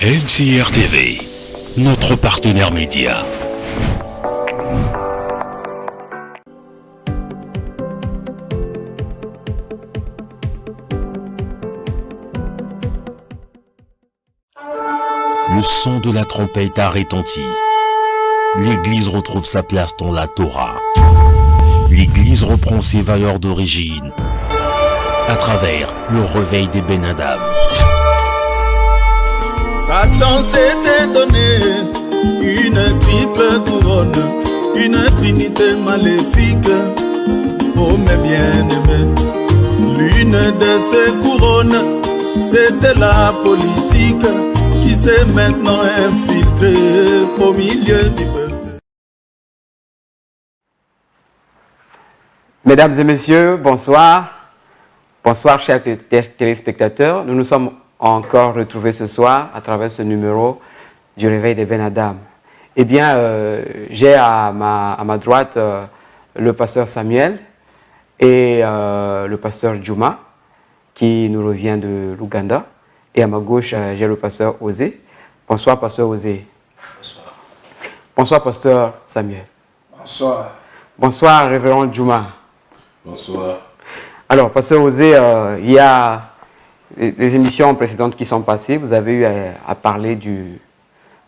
MCR TV, notre partenaire média. Le son de la trompette a retenti. L'Église retrouve sa place dans la Torah. L'Église reprend ses valeurs d'origine à travers le réveil des Ben Adam. Satan s'était donné une triple couronne, une trinité maléfique, oh mes bien-aimés. L'une de ces couronnes, c'était la politique qui s'est maintenant infiltrée au milieu du peuple. Mesdames et messieurs, bonsoir. Bonsoir chers téléspectateurs. Nous nous sommes encore retrouvés ce soir à travers ce numéro du réveil des Ben Adam. Eh bien, j'ai à ma droite le pasteur Samuel et le pasteur Juma qui nous revient de l'Ouganda. Et à ma gauche, j'ai le pasteur Osé. Bonsoir pasteur Osé. Bonsoir. Bonsoir pasteur Samuel. Bonsoir. Bonsoir révérend Juma. Bonsoir. Alors, pasteur Osé, il y a les émissions précédentes qui sont passées, vous avez eu à parler de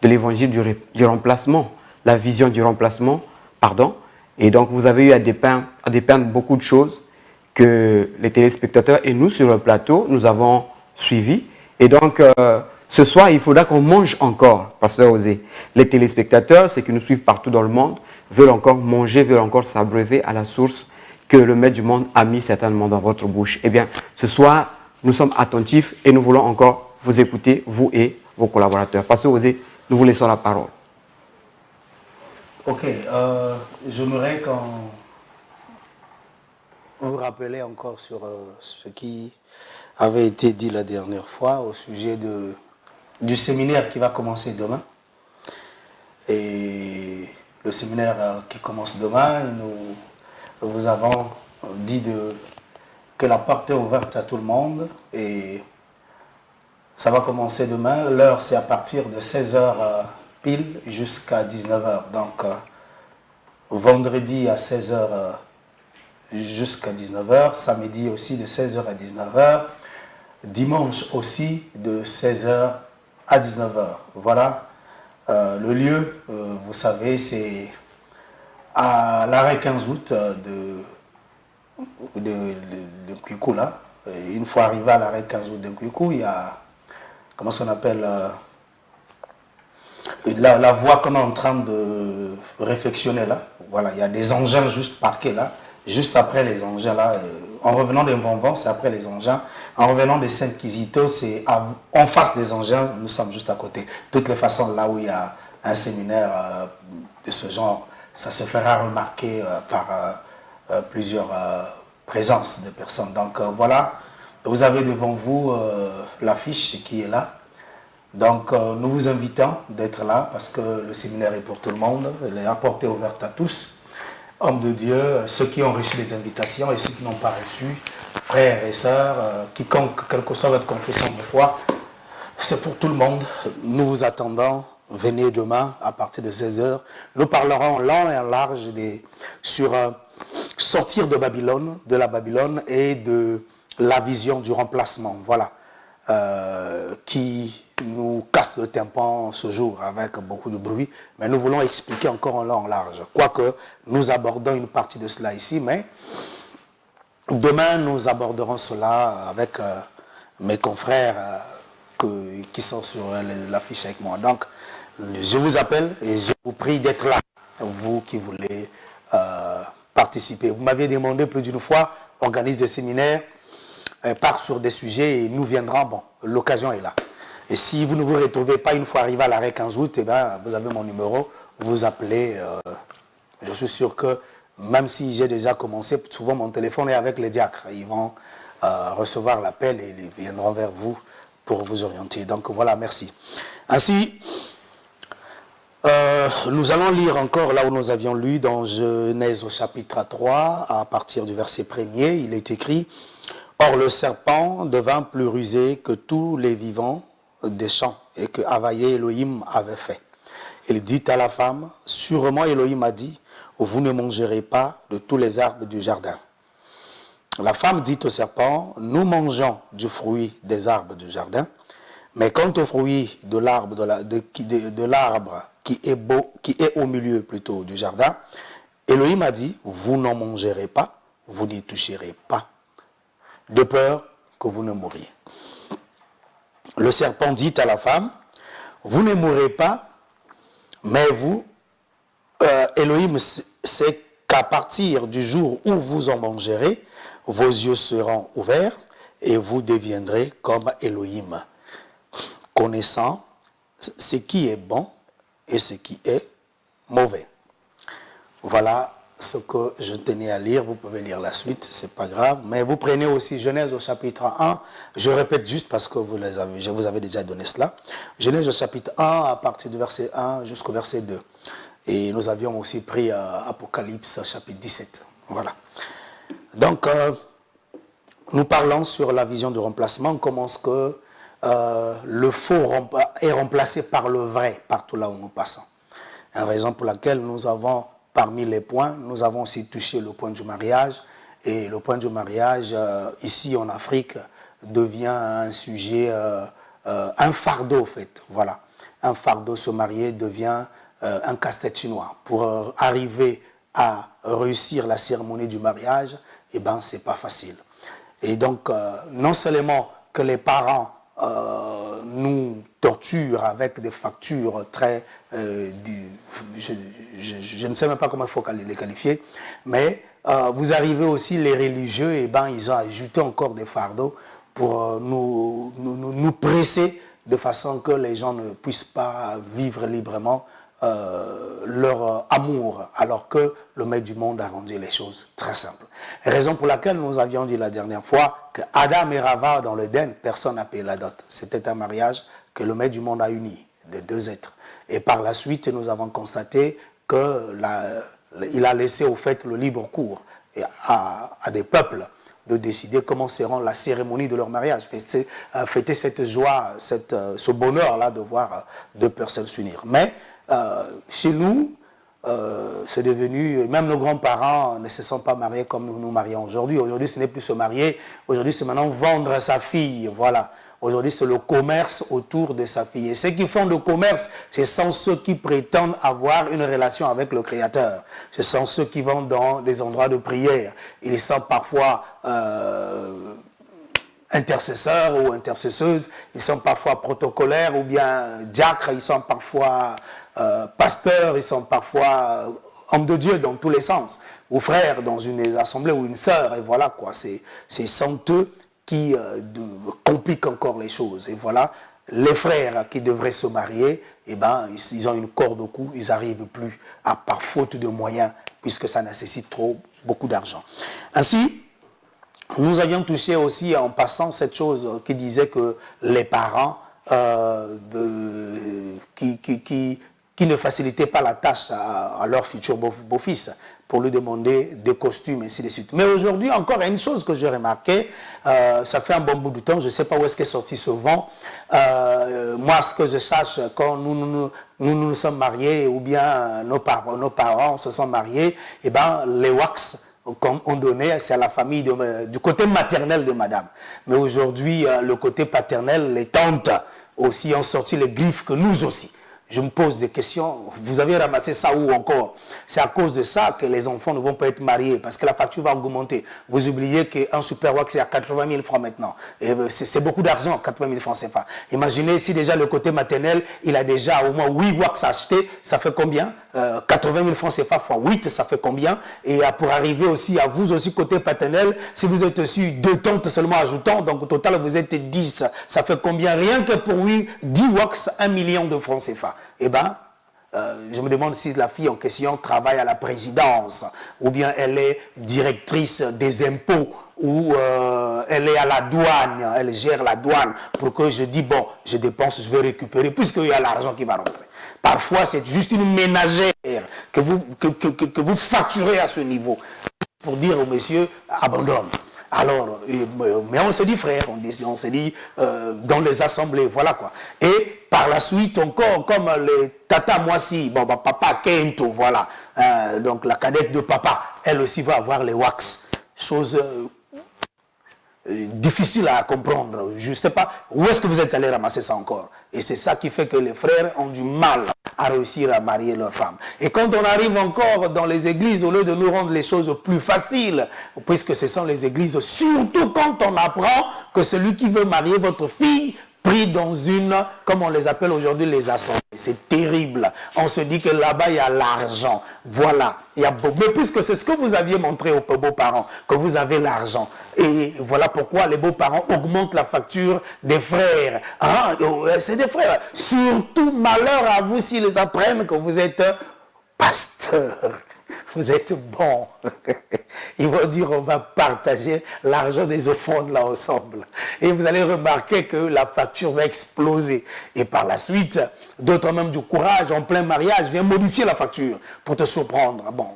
l'évangile du remplacement, la vision du remplacement, pardon. Et donc, vous avez eu à dépeindre beaucoup de choses que les téléspectateurs et nous, sur le plateau, nous avons suivies. Et donc, ce soir, il faudra qu'on mange encore, pasteur Osé. Les téléspectateurs, ceux qui nous suivent partout dans le monde, veulent encore manger, veulent encore s'abreuver à la source que le Maître du monde a mis certainement dans votre bouche. Eh bien, ce soir, nous sommes attentifs et nous voulons encore vous écouter, vous et vos collaborateurs. Pasteur Osé, nous vous laissons la parole. Ok, j'aimerais qu'on vous rappelle encore sur ce qui avait été dit la dernière fois au sujet du séminaire qui va commencer demain. Et le séminaire qui commence demain, nous vous avons dit que la porte est ouverte à tout le monde et ça va commencer demain. L'heure, c'est à partir de 16h pile jusqu'à 19h. Donc, vendredi à 16h jusqu'à 19h, samedi aussi de 16h à 19h, dimanche aussi de 16h à 19h. Voilà. Le lieu, vous savez, c'est à l'arrêt 15 août de Nkuikou, là. Une fois arrivé à l'arrêt 15 août de Nkuikou, il y a, comment ça s'appelle, la voie qu'on est en train de réfectionner là. Voilà, il y a des engins juste parqués là. Juste après les engins là, en revenant des Vonvon, c'est après les engins. En revenant des Saint-Kizito, c'est en face des engins, nous sommes juste à côté. De toutes les façons, là où il y a un séminaire de ce genre, ça se fera remarquer par plusieurs présences de personnes. Donc voilà, vous avez devant vous l'affiche qui est là. Donc nous vous invitons d'être là parce que le séminaire est pour tout le monde, la porte est ouverte à tous. Hommes de Dieu, ceux qui ont reçu les invitations et ceux qui n'ont pas reçu, frères et sœurs, quiconque, quelle que soit votre confession de foi, c'est pour tout le monde. Nous vous attendons. Venez demain à partir de 16h. Nous parlerons en long et en large sur sortir de Babylone, de la Babylone et de la vision du remplacement. Voilà. Qui nous casse le tympan ce jour avec beaucoup de bruit. Mais nous voulons expliquer encore en long et en large. Quoique nous abordons une partie de cela ici, mais demain nous aborderons cela avec mes confrères qui sont sur l'affiche avec moi. Donc, je vous appelle et je vous prie d'être là, vous qui voulez participer. Vous m'aviez demandé plus d'une fois, organise des séminaires, part sur des sujets et nous viendrons, bon, l'occasion est là. Et si vous ne vous retrouvez pas une fois arrivé à l'arrêt 15 août, eh ben, vous avez mon numéro, vous appelez. Je suis sûr que même si j'ai déjà commencé, souvent mon téléphone est avec les diacres. Ils vont recevoir l'appel et ils viendront vers vous pour vous orienter. Donc voilà, merci. Ainsi, nous allons lire encore là où nous avions lu dans Genèse au chapitre 3, à partir du verset 1er, il est écrit « Or le serpent devint plus rusé que tous les vivants des champs et que Havayé Elohim avait fait. Il dit à la femme, sûrement Elohim a dit, vous ne mangerez pas de tous les arbres du jardin. La femme dit au serpent, nous mangeons du fruit des arbres du jardin, mais quant au fruit de l'arbre qui est au milieu plutôt du jardin, Elohim a dit, vous n'en mangerez pas, vous n'y toucherez pas, de peur que vous ne mouriez. Le serpent dit à la femme, vous ne mourrez pas, mais vous, Elohim sait qu'à partir du jour où vous en mangerez, vos yeux seront ouverts et vous deviendrez comme Elohim, connaissant ce qui est bon et ce qui est mauvais. Voilà ce que je tenais à lire. Vous pouvez lire la suite, c'est pas grave. Mais vous prenez aussi Genèse au chapitre 1. Je répète juste parce que je vous avais déjà donné cela. Genèse au chapitre 1, à partir du verset 1 jusqu'au verset 2. Et nous avions aussi pris Apocalypse chapitre 17. Voilà. Donc, nous parlons sur la vision du remplacement, comment est-ce que le faux est remplacé par le vrai partout là où nous passons. Une raison pour laquelle nous avons, parmi les points, nous avons aussi touché le point du mariage. Et le point du mariage, ici en Afrique, devient un sujet, un fardeau en fait. Voilà. Un fardeau, se marier devient un casse-tête chinois. Pour arriver à réussir la cérémonie du mariage, eh ben, c'est pas facile. Et donc, non seulement que les parents nous torturent avec des factures très... je ne sais même pas comment il faut les qualifier, mais vous arrivez aussi, les religieux, et ben, ils ont ajouté encore des fardeaux pour nous presser de façon que les gens ne puissent pas vivre librement leur amour, alors que le maître du monde a rendu les choses très simples. Raison pour laquelle nous avions dit la dernière fois que Adam et Rava dans l'Éden, personne n'a payé la dot. C'était un mariage que le maître du monde a uni, de deux êtres. Et par la suite, nous avons constaté qu'il a laissé au fait le libre cours à des peuples de décider comment sera la cérémonie de leur mariage, fêter cette joie, ce bonheur-là de voir deux personnes s'unir. Mais chez nous, c'est devenu, même nos grands-parents ne se sont pas mariés comme nous nous marions aujourd'hui. Aujourd'hui, ce n'est plus se marier, aujourd'hui, c'est maintenant vendre sa fille, voilà. Aujourd'hui, c'est le commerce autour de sa fille. Et ceux qui font le commerce, ce sont ceux qui prétendent avoir une relation avec le Créateur. Ce sont ceux qui vont dans des endroits de prière. Ils sont parfois intercesseurs ou intercesseuses, ils sont parfois protocolaires ou bien diacres, ils sont parfois pasteurs, ils sont parfois hommes de Dieu dans tous les sens, ou frères dans une assemblée ou une sœur, et voilà quoi, c'est sans eux qui compliquent encore les choses. Et voilà, les frères qui devraient se marier, eh ben, ils ont une corde au cou, ils n'arrivent plus par faute de moyens, puisque ça nécessite beaucoup d'argent. Ainsi, nous avions touché aussi en passant cette chose qui disait que les parents qui ne facilitaient pas la tâche à leur futur beau-fils pour lui demander des costumes, ainsi de suite. Mais aujourd'hui, encore, il y a une chose que j'ai remarqué, ça fait un bon bout de temps, je ne sais pas où est-ce qu'est sorti ce vent. Moi, ce que je sache, quand nous sommes mariés, ou bien nos parents se sont mariés, eh ben, les wax qu'on donnait, c'est à la famille du côté maternel de madame. Mais aujourd'hui, le côté paternel, les tantes aussi ont sorti les griffes que nous aussi. Je me pose des questions. Vous avez ramassé ça où encore? C'est à cause de ça que les enfants ne vont pas être mariés, parce que la facture va augmenter. Vous oubliez qu'un super wax est à 80 000 francs maintenant. C'est beaucoup d'argent, 80 000 francs CFA. Imaginez si déjà le côté maternel, il a déjà au moins 8 wax achetés, ça fait combien? 80 000 francs CFA fois 8, ça fait combien? Et pour arriver aussi à vous aussi côté paternel, si vous êtes aussi 2 tantes seulement ajoutant, donc au total vous êtes 10, ça fait combien? Rien que pour 10 wax, 1 million de francs CFA. Eh bien, je me demande si la fille en question travaille à la présidence, ou bien elle est directrice des impôts, ou elle est à la douane, elle gère la douane, pour que je dis, bon, je dépense, je vais récupérer, puisqu'il y a l'argent qui va rentrer. Parfois, c'est juste une ménagère que vous facturez à ce niveau, pour dire au monsieur, abandonne. Alors, mais on se dit frère, on se dit dans les assemblées, voilà quoi. Et par la suite encore, comme les Tata Moissi, bon, bah, papa Kento, voilà. Donc la cadette de papa, elle aussi va avoir les wax. Chose difficile à comprendre. Je ne sais pas où est-ce que vous êtes allé ramasser ça encore. Et c'est ça qui fait que les frères ont du mal à réussir à marier leurs femmes. Et quand on arrive encore dans les églises, au lieu de nous rendre les choses plus faciles, puisque ce sont les églises, surtout quand on apprend que celui qui veut marier votre fille pris dans une, comme on les appelle aujourd'hui, les assemblées. C'est terrible. On se dit que là-bas, il y a l'argent. Voilà. Il y a beaucoup. Mais puisque c'est ce que vous aviez montré aux beaux-parents, que vous avez l'argent. Et voilà pourquoi les beaux-parents augmentent la facture des frères. Hein? C'est des frères. Surtout, malheur à vous s'ils apprennent que vous êtes pasteur. Vous êtes bon. Ils vont dire on va partager l'argent des offrandes là ensemble. Et vous allez remarquer que la facture va exploser. Et par la suite, d'autres même du courage en plein mariage viennent modifier la facture pour te surprendre. Bon,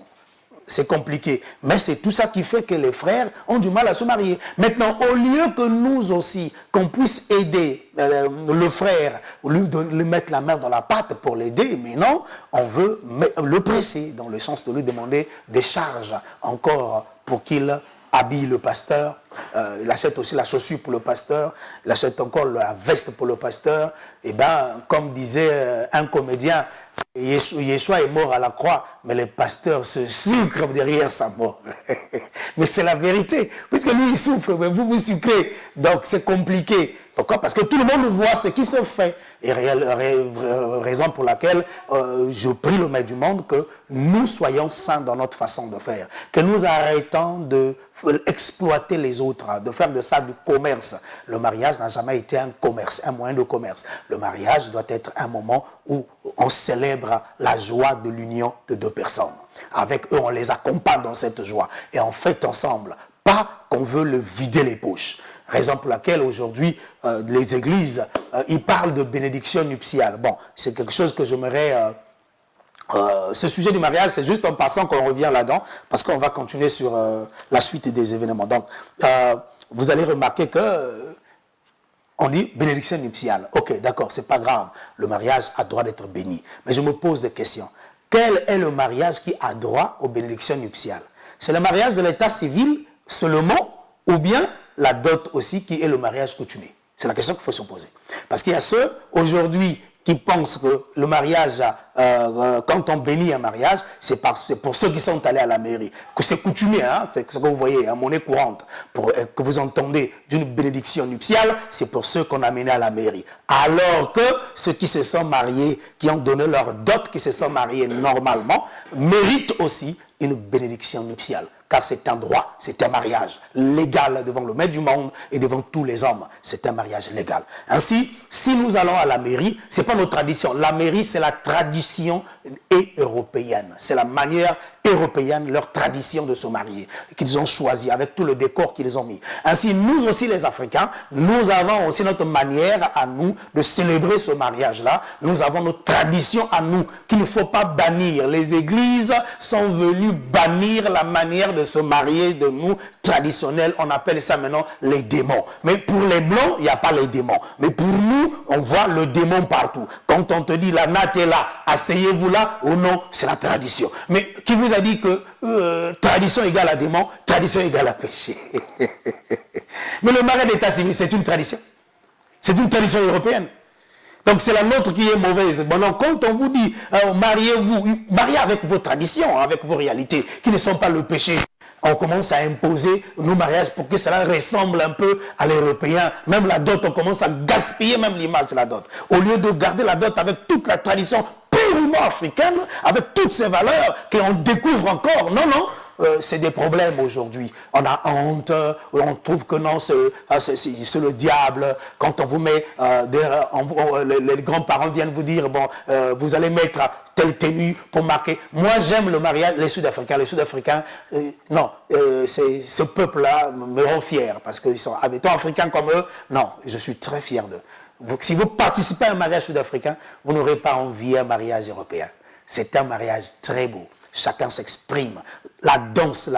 c'est compliqué. Mais c'est tout ça qui fait que les frères ont du mal à se marier. Maintenant, au lieu que nous aussi, qu'on puisse aider le frère, lui mettre la main dans la pâte pour l'aider, mais non, on veut le presser, dans le sens de lui demander des charges encore pour qu'il habille le pasteur. Il achète aussi la chaussure pour le pasteur, il achète encore la veste pour le pasteur. Et bien, comme disait un comédien, Yeshua est mort à la croix, mais les pasteurs se sucrent derrière sa mort. Mais c'est la vérité, puisque lui il souffre, mais vous sucrez, donc c'est compliqué. Pourquoi? Parce que tout le monde voit ce qui se fait. Et raison pour laquelle je prie le Maître du monde que nous soyons saints dans notre façon de faire. Que nous arrêtons de exploiter les autres, de faire de ça du commerce. Le mariage n'a jamais été un commerce, un moyen de commerce. Le mariage doit être un moment où on célèbre la joie de l'union de deux personnes. Avec eux, on les accompagne dans cette joie. Et on fête ensemble. Pas qu'on veut le vider les poches. Raison pour laquelle aujourd'hui, les églises, ils parlent de bénédiction nuptiale. Bon, c'est quelque chose que j'aimerais... ce sujet du mariage, c'est juste en passant qu'on revient là-dedans, parce qu'on va continuer sur la suite des événements. Donc, vous allez remarquer que on dit bénédiction nuptiale. Ok, d'accord, c'est pas grave. Le mariage a droit d'être béni. Mais je me pose des questions. Quel est le mariage qui a droit aux bénédictions nuptiales? C'est le mariage de l'état civil seulement, ou bien la dot aussi qui est le mariage coutumier? C'est la question qu'il faut se poser. Parce qu'il y a ceux, aujourd'hui, qui pensent que le mariage, quand on bénit un mariage, c'est pour ceux qui sont allés à la mairie. Que c'est coutumier, hein, c'est ce que vous voyez, en monnaie courante. Que vous entendez d'une bénédiction nuptiale, c'est pour ceux qu'on a menés à la mairie. Alors que ceux qui se sont mariés, qui ont donné leur dot, qui se sont mariés normalement, méritent aussi une bénédiction nuptiale. Car c'est un droit, c'est un mariage légal devant le Maître du monde et devant tous les hommes. C'est un mariage légal. Ainsi, si nous allons à la mairie, ce n'est pas notre tradition. La mairie, c'est la tradition européenne. C'est la manière européenne, leur tradition de se marier, qu'ils ont choisi avec tout le décor qu'ils ont mis. Ainsi, nous aussi les Africains, nous avons aussi notre manière à nous de célébrer ce mariage-là. Nous avons notre tradition à nous qu'il ne faut pas bannir. Les églises sont venues bannir la manière de se marier de nous traditionnels. On appelle ça maintenant les démons. Mais pour les blancs, il n'y a pas les démons. Mais pour nous, on voit le démon partout. Quand on te dit la natte est là, asseyez-vous là, ou non, c'est la tradition. Mais qui vous a dit que tradition égale à démon, tradition égale à péché? Mais le mariage d'état civil, c'est une tradition. C'est une tradition européenne. Donc c'est la nôtre qui est mauvaise. Bon, donc, quand on vous dit mariez-vous, mariez avec vos traditions, avec vos réalités, qui ne sont pas le péché, on commence à imposer nos mariages pour que cela ressemble un peu à l'européen. Même la dot, on commence à gaspiller même l'image de la dot. Au lieu de garder la dot avec toute la tradition purement africaine, avec toutes ces valeurs qu'on découvre encore. Non, non. C'est des problèmes aujourd'hui. On a honte, on trouve que non, c'est le diable. Quand on vous met, les grands-parents viennent vous dire, bon, vous allez mettre telle tenue pour marquer. Moi, j'aime le mariage, les Sud-Africains. Les Sud-Africains, non, ce peuple-là me rend fier parce qu'ils sont, étant africains comme eux, non, je suis très fier d'eux. Si vous participez à un mariage sud-africain, vous n'aurez pas envie d'un mariage européen. C'est un mariage très beau. Chacun s'exprime. La danse,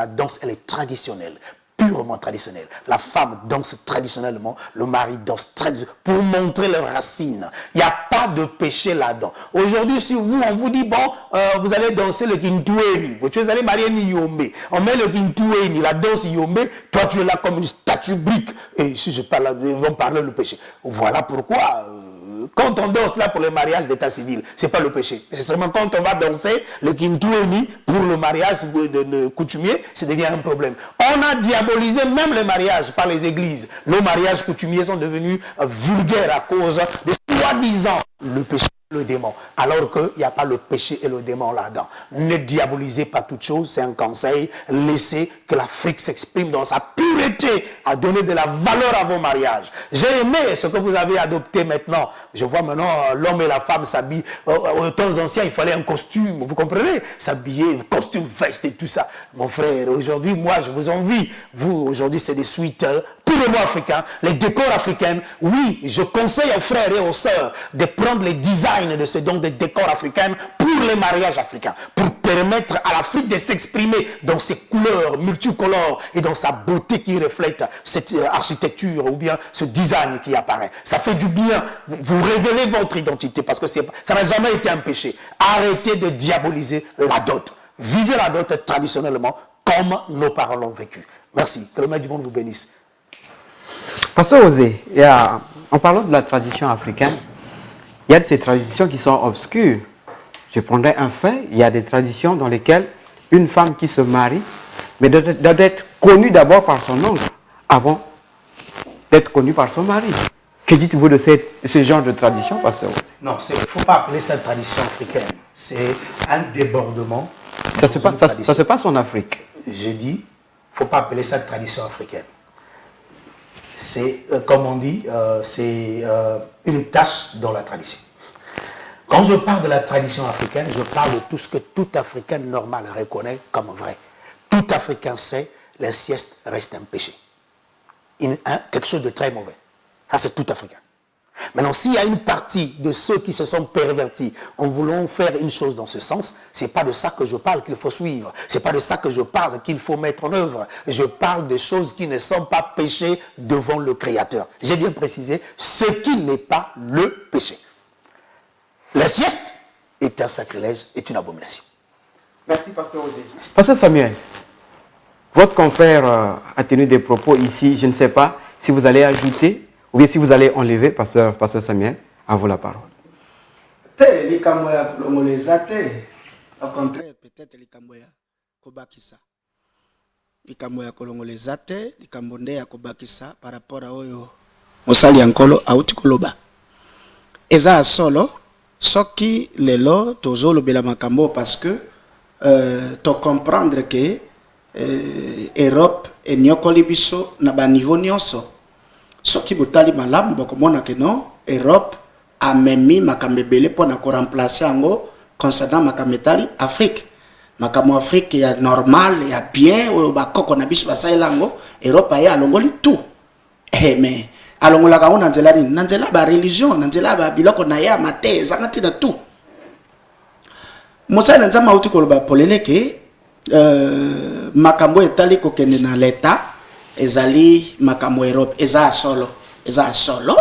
elle est traditionnelle, pure purement traditionnelle. La femme danse traditionnellement, le mari danse traditionnellement, pour montrer leurs racines. Il n'y a pas de péché là-dedans. Aujourd'hui, si vous, on vous dit, bon, vous allez danser le Kintueni, vous allez marier ni Yombe, on met le Kintueni, la danse Yombe, toi tu es là comme une statue brique, et si je parle, ils vont parler le péché. Voilà pourquoi... quand on danse là pour le mariage d'état civil, c'est pas le péché. C'est seulement quand on va danser le Kintueni pour le mariage de coutumier, ça devient un problème. On a diabolisé même les mariages par les églises. Nos mariages coutumiers sont devenus vulgaires à cause de soi-disant le péché. Le démon, alors qu'il n'y a pas le péché et le démon là-dedans. Ne diabolisez pas toute chose, c'est un conseil. Laissez que l'Afrique s'exprime dans sa pureté, à donner de la valeur à vos mariages. J'ai aimé ce que vous avez adopté maintenant. Je vois maintenant l'homme et la femme s'habillent. Aux temps anciens, il fallait un costume, vous comprenez? S'habiller, costume, veste et tout ça. Mon frère, aujourd'hui, moi, je vous envie. Vous, aujourd'hui, c'est des suites purement africains, les décors africains. Oui, je conseille aux frères et aux sœurs de prendre les designs de ce don de décors africains pour les mariages africains, pour permettre à l'Afrique de s'exprimer dans ses couleurs multicolores et dans sa beauté qui reflète cette architecture ou bien ce design qui apparaît. Ça fait du bien. Vous révélez votre identité parce que ça n'a jamais été un péché. Arrêtez de diaboliser la dot. Vivez la dot traditionnellement comme nos parents l'ont vécu. Merci. Que le maître du monde vous bénisse. Pasteur Osé, en parlant de la tradition africaine, il y a de ces traditions qui sont obscures. Je prendrai un fait, il y a des traditions dans lesquelles une femme qui se marie, mais doit être connue d'abord par son oncle, avant d'être connue par son mari. Que dites-vous de ce genre de tradition, Pasteur Osé? Non, il ne faut pas appeler ça tradition africaine. C'est un débordement. Ça se passe en Afrique. J'ai dit, il ne faut pas appeler ça tradition africaine. C'est, comme on dit, c'est une tâche dans la tradition. Quand je parle de la tradition africaine, je parle de tout ce que tout Africain normal reconnaît comme vrai. Tout Africain sait, la sieste reste un péché. Quelque chose de très mauvais. Ça, c'est tout Africain. Maintenant, s'il y a une partie de ceux qui se sont pervertis en voulant faire une chose dans ce sens, ce n'est pas de ça que je parle qu'il faut suivre. Ce n'est pas de ça que je parle qu'il faut mettre en œuvre. Je parle de choses qui ne sont pas péchées devant le Créateur. J'ai bien précisé ce qui n'est pas le péché. La sieste est un sacrilège, est une abomination. Merci, Pasteur Osé. Pasteur Samuel, votre confrère a tenu des propos ici. Je ne sais pas si vous allez ajouter ou bien si vous allez enlever, Pasteur Samuel, à vous la parole. Au contraire, peut-être les Kamboya Kobakisa. Les Kamboya Kolongoleza te, les Kambonde Kobakisa par rapport à Oyo. Mosali Ankolo Auti Koloba. Eza solo, soki lelo tozo le bela makambo parce que to comprendre que Europe et nyokoli biso na ba niveau nyonso. Soki botali malamu bokomona ke non Europe a memi makambebele pour na ko remplacer ango concernant makametali Afrique. Makamo Afrique ya normal ya bien o bakoko na biso basayelango Europe ya alongoli tout. Mais alongola ka ona nzela ni nzela ba religion nzela ba biloko na ya mate zangati na tout. Mosa na nzama uti koloba poleleke makambo etali ko kende na leta ezali makambo Europe eza solo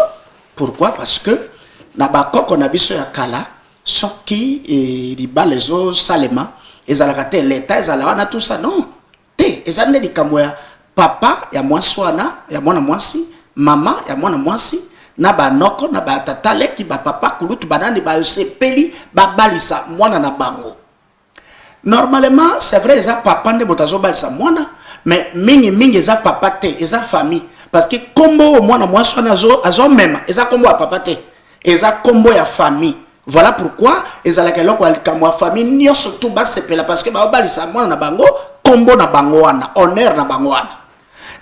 pourquoi parce que na bakoko na biso ya kala soki riba lezo salema ezalaka te leta ezala wana tout ça non te ezane likambo ya papa ya mwaswana ya mwana mwasi mama ya mwana mwasi na banoko na batatale ki ba papa kulutu banani ba sepeli babalisa mwana na bango. Normalement c'est vrai eza papa nde botazo balisa mwana mais mingi eza papa te eza famille parce que kombo mwana mwaswana azo même eza kombo ya papa te eza kombo ya famille. Voilà pourquoi ezalaka eloko alikambo ya famille nyonso tout basepela parce que babalisa mwana na bango kombo na bango wana honneur na bango wana.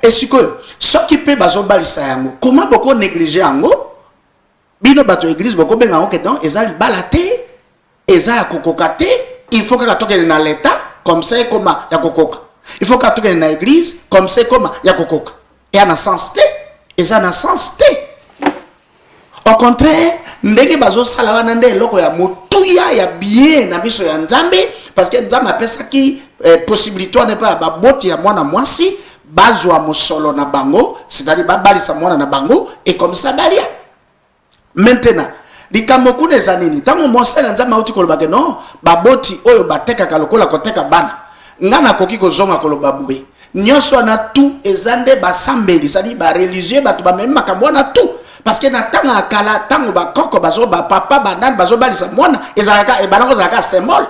Et ce que soki pe bazobalisa yango comment boko négliger yango bino bato église boko benga yango keton eza libala te eza ya kokoka te il faut que katoke na l'état comme ça comme ya kokoka il faut que katoke na église comme ça comme ya kokoka et en sens te eza na sens te. Au contraire ndenge bazo sala wana nde eloko ya motuya ya bien na biso ya nzambe parce que nzambe apesa ki possibilité n'est pas baboti ya mwana mwasi bazwa mosolo na bango, c'est-à-dire babalisa mwana na bango, et comme ça balia. Maintenant, likambo kuna ezanini, tango mosala nzamba uti koloba ke non, baboti oyo bateka kalokola koteka bana. Ngana koki kozonga koloba boye. Nyonso na tout ezande basambeli, c'est-à-dire ba religieux batu ba même makambo na tout. Parce que na tanga akala tango ba koko bazo ba papa banane bazo balisa mwana ezalaka e banako zalaka symbole.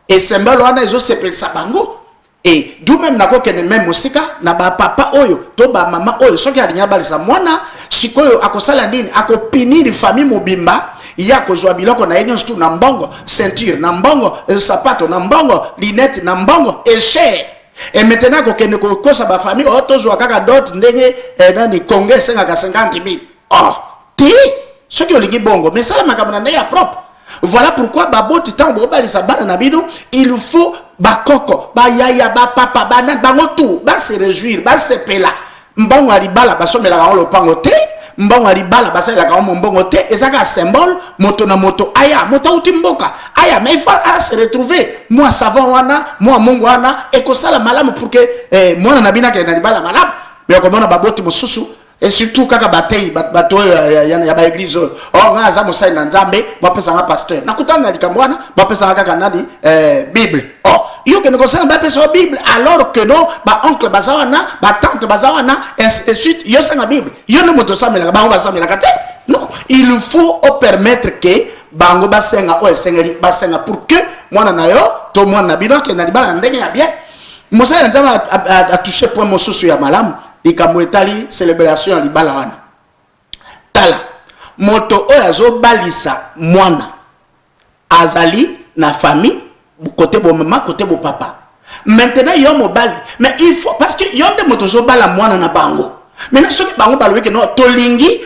Et symbole wana ezo sepelisa bango. Et d'où même nako kene même musika na ba papa oyo to ba mama oyo soki alinya balisa mwana sikoyo akosala nini akopiniri famille mobimba ya kozwa biloko na yenyo stu na mbongo ceinture na mbongo sapato na mbongo linette na mbongo et cher. Et maintenant ko kene ko kosa ba famille o tozwa kaka dot ndenge nani konge senga ka 50,000. Oh ti soki olingi bongo mais sala makamana na ya propre. Voilà pourquoi baboti tango balisa bana na bino il faut bakoko ba yaya ba papa bana bango tout ba se réjouir ba se pela mbongo alibala basomela ka lopango te mbongo alibala basala ka mbongo te ezaka symbole moto na moto aya moto utimboka aya mais il faut se retrouver moi savon wana moi mungu wana et ko sala malamu pour que mwana na bina ka na libala malamu mais ko mona baboti mususu. Et surtout kaka batei bato ya ba église oh ngaza musai na nzambe bapesa nga pasteur nakutana na likambwana bapesa kaka nani bible oh yo ke nekosanga bapesa bible alors que non ba oncle bazawana ba tante bazawana et suite yo sanga bible yo ne moto samela bango basamela kate non il faut permettre que bango basenga o esengeli basenga pour que mwana na yo to mwana bino ke na libala ndenge ya bien musai na nzambe a touché point mosusu ya malamu ikamwetali célébration ya libala wana tala moto oyo azobalisa mwana azali na famille côté bo maman côté bo papa maintenant yo mobali mais il faut parce que yo nde moto zobala mwana na bango maintenant soki bango balobi ke no tolingi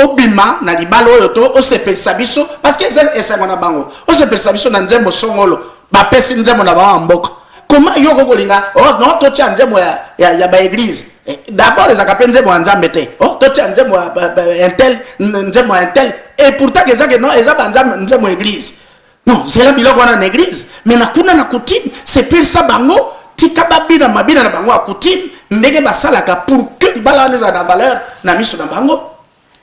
obima na libala oyo to osepelisa biso parce que esengo na bango osepelisa biso na nzembo songolo bapesi nzembo na bango mboka. Comment yo ko linga oh non to tia nzembo ya ba église d'abord les akapenze mo nzambe te oh to tia nzembo intel nzembo intel et pourtant que ça que non eza nzembo église non c'est la biloko na église mais na kuna na coutume c'est pile ça bango tika babina mabina na bango a coutume ndenge basalaka pour que libala wana za na valeur na miso na bango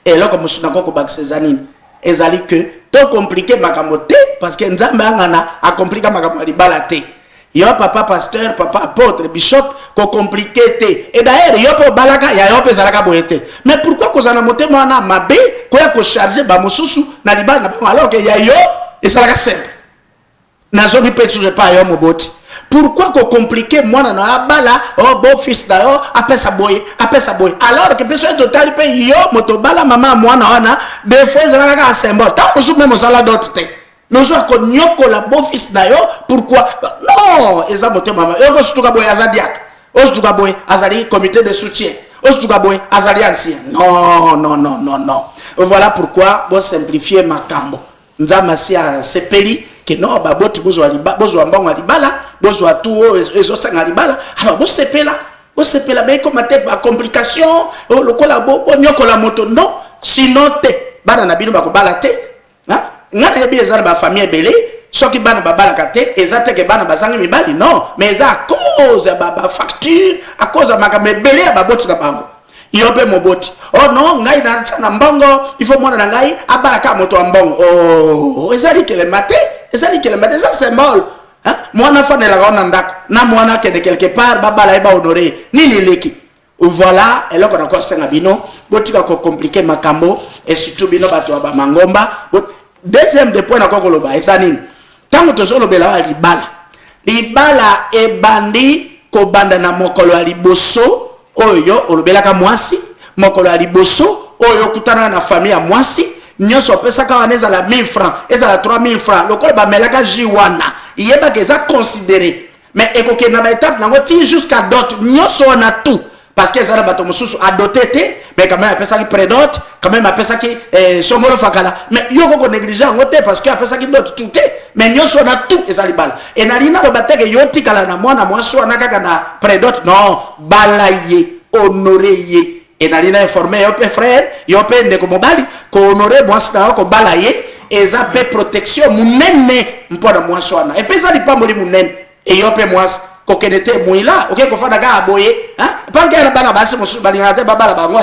et là comme suna ko bakse zanini ezali que to compliqué makambo te parce que nzambe ngana a compliquer makambo libala te. Yo papa pasteur, papa apôtre, bishop, ko compliqué te. Et d'ailleurs, yo po balaka, ya yo pe zalaka boyete. Mais pourquoi ko zana moté mwana mabe, ko ya ko charger ba mosusu na libala na bango alors que ya yo et zalaka simple. Na zoni pe tuje pa yo moboti. Pourquoi ko compliqué mwana na bala, oh beau fils da yo, apesa boye. Alors que personne total pe yo moto bala mama mwana wana, des fois zalaka ka symbole. Ta mosusu même osala dot te. Nous avons nyoko la beau-fils d'ailleurs. Pourquoi? Non, ils ont monté maman. Ils ont surtout boy azadiak. Ils ont boy azali comité de soutien. Ils ont boy azali ancien. Non. Voilà pourquoi vous simplifiez ma cambo. Nous avons assez à sepeli que non ba boti bozo aliba bozo ambang alibala bozo atuo ezo sanga alibala. Alors vous sepela mais comme tête ba complication le kola bo nyoko la moto non sinon te bana na bino ba ko bala te. Ngana yebi ezana ba famille belé soki bana babala kate ezate ke bana bazangi mibali non mais eza à cause ba facture à cause makame belé ba boti na bango yope moboti oh non ngai na mbongo il faut mwana ngai abala ka moto mbongo oh ezali kele maté ça symbole hein mwana fa la gona ndako na mwana ke de quelque part babala eba honorer nini leki voilà et là on a encore senga bino botika ko compliquer makambo et surtout bino bato ba mangomba. Deuxième de point na kwa koloba esanini tango tozolo bela libala ebandi ko banda na mokolo ya liboso oyo olobelaka mwasi mokolo ya liboso oyo kutana na famille ya mwasi nyoso pesa ka waneza la 1000 francs ezala 3000 francs lokolo ba melaka jiwana yeba ke za considérer mais ekoke na ba étape nango ti jusqu'à dot nyoso wana tout parce que ça va bato mususu a doté mais quand même après ça qui prédote quand même après ça qui songolo fakala mais yoko ko négliger ngote parce que après ça qui dote tout mais nyoso na tout et ça libala et na lina ko bateke yoti kala na mwana mwaso na kaka na prédote non balaye honorer et na lina informer yope frère yope ndeko mobali ko honorer mwasi na ko balaye et ça peut protection munene mpona mwaso na et puis ça li pas moli munene et yope mwasi kokenete muila oke kofana ga boye hein pas ga bana basi mosu balingate babala bango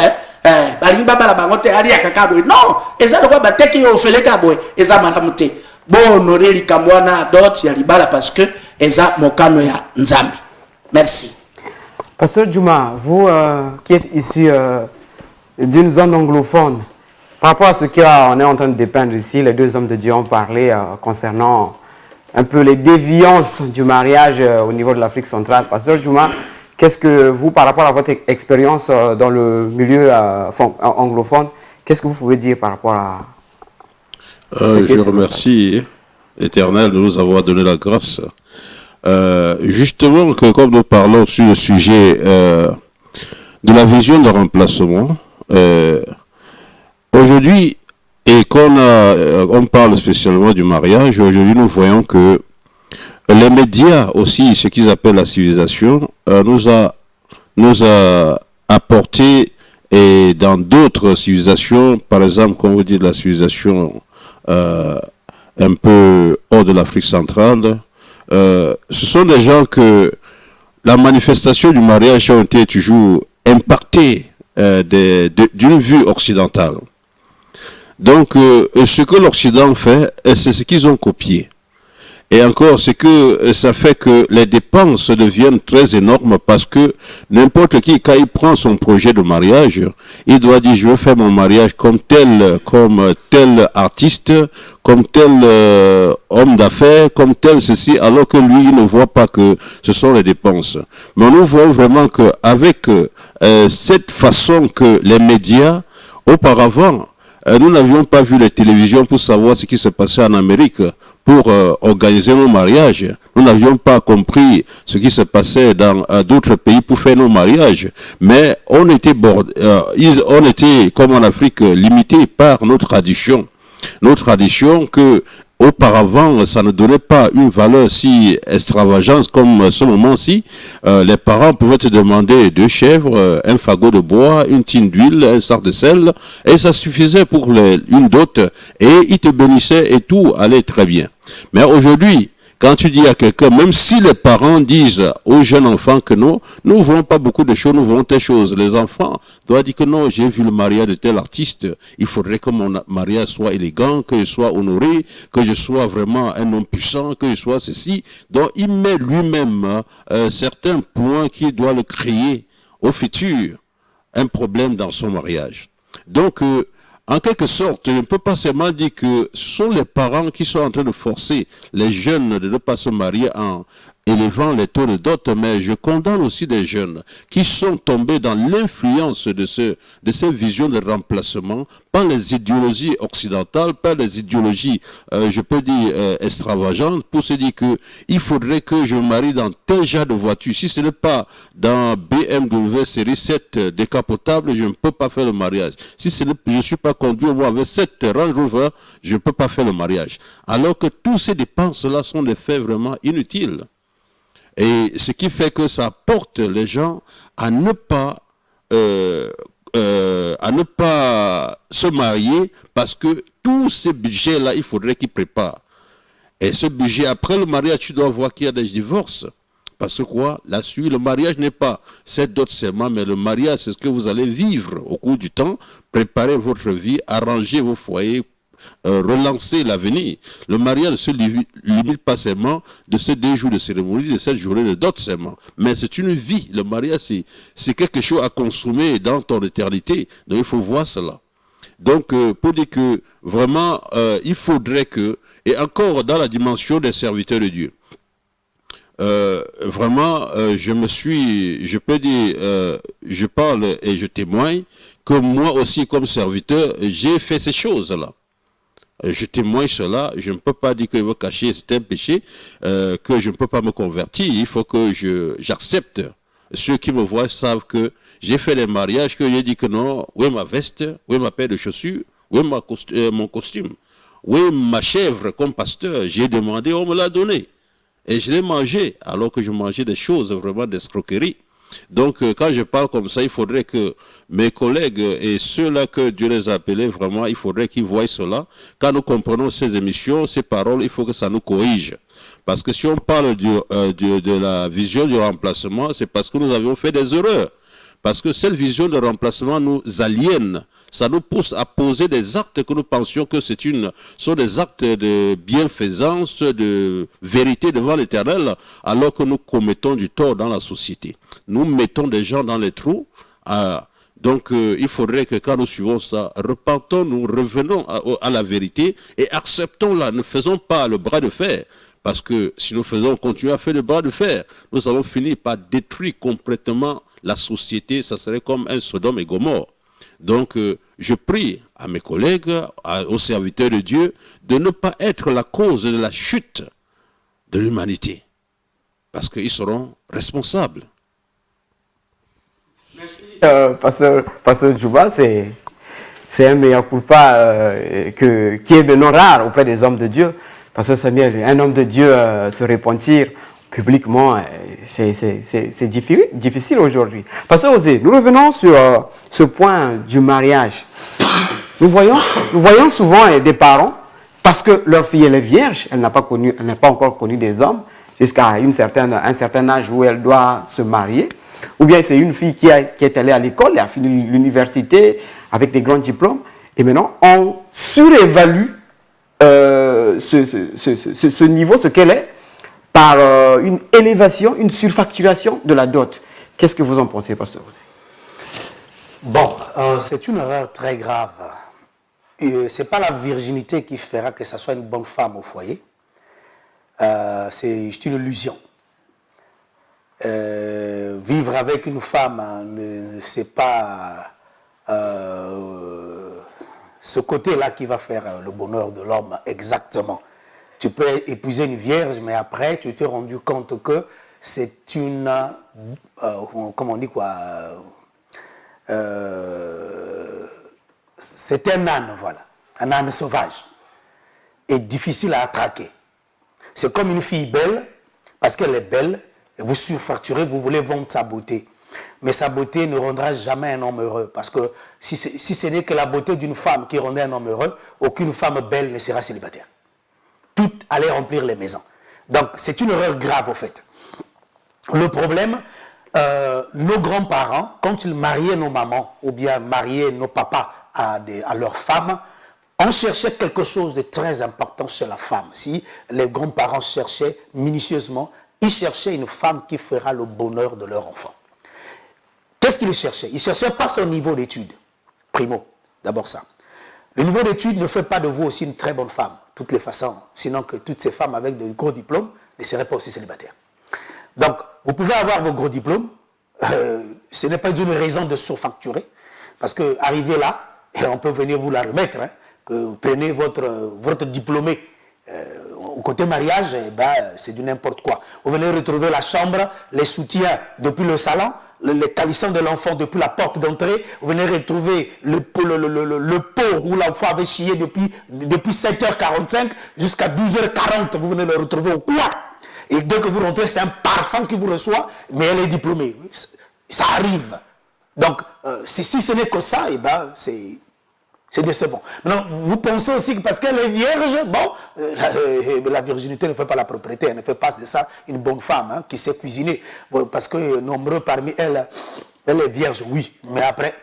balingi babala bango te ali akaka boye non eza lokwa bateki yo fele ka boye eza malamu te bo honorer likambo wana dot ya libala parce que eza mokano ya nzambe. Merci. Pasteur Djouma, vous qui êtes issu d'une zone anglophone, par rapport à ce qu'on est en train de dépeindre ici, les deux hommes de Dieu ont parlé concernant un peu les déviances du mariage au niveau de l'Afrique centrale. Pasteur Djouma, qu'est-ce que vous, par rapport à votre expérience dans le milieu anglophone, qu'est-ce que vous pouvez dire par rapport à... Je remercie l'Éternel de nous avoir donné la grâce. Justement, que comme nous parlons sur le sujet de la vision de remplacement, aujourd'hui, et on parle spécialement du mariage, aujourd'hui nous voyons que les médias aussi, ce qu'ils appellent la civilisation, nous a apporté, et dans d'autres civilisations, par exemple, comme vous dites, la civilisation un peu hors de l'Afrique centrale, ce sont des gens que la manifestation du mariage a été toujours impactée d'une vue occidentale. Donc, ce que l'Occident fait, c'est ce qu'ils ont copié. Et encore, c'est que ça fait que les dépenses deviennent très énormes parce que n'importe qui, quand il prend son projet de mariage, il doit dire, je veux faire mon mariage comme tel artiste, comme tel homme d'affaires, comme tel ceci, alors que lui, il ne voit pas que ce sont les dépenses. Mais nous voyons vraiment qu'avec cette façon que les médias, auparavant, nous n'avions pas vu les télévisions pour savoir ce qui se passait en Amérique pour organiser nos mariages. Nous n'avions pas compris ce qui se passait dans d'autres pays pour faire nos mariages. Mais on était, comme en Afrique, limités par nos traditions. Nos traditions que auparavant, ça ne donnait pas une valeur si extravagante comme ce moment-ci. Les parents pouvaient te demander 2 chèvres, un fagot de bois, une tine d'huile, un sac de sel, et ça suffisait pour une dot, et ils te bénissaient et tout allait très bien. Mais aujourd'hui, quand tu dis à quelqu'un, même si les parents disent aux jeunes enfants que non, nous ne voulons pas beaucoup de choses, nous voulons telle chose. Les enfants doivent dire que non, j'ai vu le mariage de tel artiste, il faudrait que mon mariage soit élégant, que je sois honoré, que je sois vraiment un homme puissant, que je sois ceci. Donc il met lui-même certains points qui doivent le créer au futur un problème dans son mariage. Donc, en quelque sorte, je ne peux pas seulement dire que ce sont les parents qui sont en train de forcer les jeunes de ne pas se marier en élevant les taux de dot, mais je condamne aussi des jeunes qui sont tombés dans l'influence de ces visions de remplacement par les idéologies occidentales, par les idéologies, je peux dire, extravagantes, pour se dire que il faudrait que je me marie dans tel genre de voiture. Si ce n'est pas dans BMW série 7 décapotable, je ne peux pas faire le mariage. Si je ne suis pas conduit au moins avec cette Range Rover, je ne peux pas faire le mariage. Alors que toutes ces dépenses-là sont des faits vraiment inutiles. Et ce qui fait que ça porte les gens à ne pas se marier parce que tous ces budgets-là, il faudrait qu'ils préparent. Et ce budget, après le mariage, tu dois voir qu'il y a des divorces. Parce que quoi? Là-dessus, le mariage n'est pas cette dot seulement, mais le mariage, c'est ce que vous allez vivre au cours du temps, préparer votre vie, arranger vos foyers, relancer l'avenir. Le mariage ne se limite pas seulement de ces 2 jours de cérémonie, de cette journée de dot seulement. Mais c'est une vie. Le mariage, c'est quelque chose à consommer dans ton éternité. Donc il faut voir cela. Donc pour dire que vraiment, il faudrait que, et encore dans la dimension des serviteurs de Dieu, vraiment, je peux dire, je parle et je témoigne que moi aussi comme serviteur, j'ai fait ces choses-là. Je témoigne cela, je ne peux pas dire que je veux cacher, c'est un péché, que je ne peux pas me convertir, il faut que j'accepte. Ceux qui me voient savent que j'ai fait les mariages, que j'ai dit que non, où est ma veste, où est ma paire de chaussures, où est mon costume, où est ma chèvre comme pasteur, j'ai demandé, on me l'a donné. Et je l'ai mangé, alors que je mangeais des choses vraiment d'escroquerie. Donc, quand je parle comme ça, il faudrait que mes collègues et ceux-là que Dieu les a appelés, vraiment, il faudrait qu'ils voient cela. Quand nous comprenons ces émissions, ces paroles, il faut que ça nous corrige. Parce que si on parle de la vision du remplacement, c'est parce que nous avions fait des erreurs. Parce que cette vision de remplacement nous aliène. Ça nous pousse à poser des actes que nous pensions que sont des actes de bienfaisance, de vérité devant l'Éternel, alors que nous commettons du tort dans la société. Nous mettons des gens dans les trous. Donc, il faudrait que quand nous suivons ça, repentons, nous revenons à la vérité et acceptons-la. Ne faisons pas le bras de fer. Parce que si nous continuons à faire le bras de fer, nous allons finir par détruire complètement la société. Ça serait comme un Sodome et Gomorrhe. Donc, je prie à mes collègues, aux serviteurs de Dieu, de ne pas être la cause de la chute de l'humanité. Parce qu'ils seront responsables. Pasteur Djouba, c'est un meilleur culpa qui est maintenant rare auprès des hommes de Dieu. Pasteur Samuel, un homme de Dieu se repentir publiquement, c'est difficile aujourd'hui. Pasteur Osé, nous revenons sur ce point du mariage. Nous voyons souvent des parents, parce que leur fille elle est vierge, elle n'a pas encore connu des hommes, jusqu'à un certain âge où elle doit se marier. Ou bien c'est une fille qui est allée à l'école, elle a fini l'université avec des grands diplômes, et maintenant on surévalue ce niveau, ce qu'elle est, par une élévation, une surfacturation de la dot. Qu'est-ce que vous en pensez, Pasteur Osé? Bon, c'est une erreur très grave. Ce n'est pas la virginité qui fera que ça soit une bonne femme au foyer. C'est juste une illusion. Vivre avec une femme, c'est pas ce côté-là qui va faire le bonheur de l'homme exactement. Tu peux épouser une vierge, mais après, tu t'es rendu compte que c'est une... comment on dit quoi c'est un âne, voilà. Un âne sauvage. Et difficile à attraquer. C'est comme une fille belle, parce qu'elle est belle, et vous surfacturez, vous voulez vendre sa beauté. Mais sa beauté ne rendra jamais un homme heureux. Parce que si ce n'est que la beauté d'une femme qui rendait un homme heureux, aucune femme belle ne sera célibataire. Toutes allaient remplir les maisons. Donc, c'est une erreur grave, au fait. Le problème, nos grands-parents, quand ils mariaient nos mamans, ou bien mariaient nos papas à leurs femmes, on cherchait quelque chose de très important chez la femme. Si les grands-parents cherchaient minutieusement, ils cherchaient une femme qui fera le bonheur de leur enfant. Qu'est-ce qu'ils cherchaient? Ils ne cherchaient pas son niveau d'études. Primo, d'abord ça. Le niveau d'études ne fait pas de vous aussi une très bonne femme, de toutes les façons. Sinon que toutes ces femmes avec de gros diplômes ne seraient pas aussi célibataires. Donc, vous pouvez avoir vos gros diplômes, ce n'est pas une raison de surfacturer, parce qu'arriver là, et on peut venir vous la remettre, hein, que vous prenez votre diplômé au côté mariage, eh ben, c'est du n'importe quoi. Vous venez retrouver la chambre, les soutiens depuis le salon, les calissons de l'enfant depuis la porte d'entrée, vous venez retrouver le pot où l'enfant avait chié depuis 7h45 jusqu'à 12h40, vous venez le retrouver au coin. Et dès que vous rentrez, c'est un parfum qui vous reçoit, mais elle est diplômée. Ça arrive. Donc, si ce n'est que ça, eh ben, c'est décevant. Maintenant, vous pensez aussi que parce qu'elle est vierge, bon, la virginité ne fait pas la propriété, elle ne fait pas de ça une bonne femme hein, qui sait cuisiner. Bon, parce que nombreux parmi elles, elle est vierge, oui, mais après,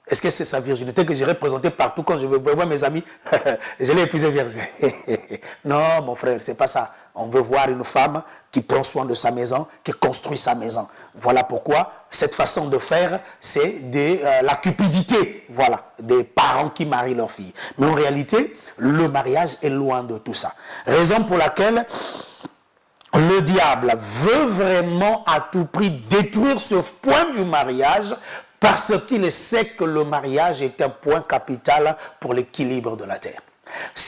est-ce que c'est sa virginité que j'irai présenter partout quand je vais voir mes amis? Je l'ai épousée vierge. Non, mon frère, c'est pas ça. On veut voir une femme qui prend soin de sa maison, qui construit sa maison. Voilà pourquoi cette façon de faire, c'est la cupidité, voilà, des parents qui marient leurs filles. Mais en réalité, le mariage est loin de tout ça. Raison pour laquelle le diable veut vraiment à tout prix détruire ce point du mariage parce qu'il sait que le mariage est un point capital pour l'équilibre de la terre.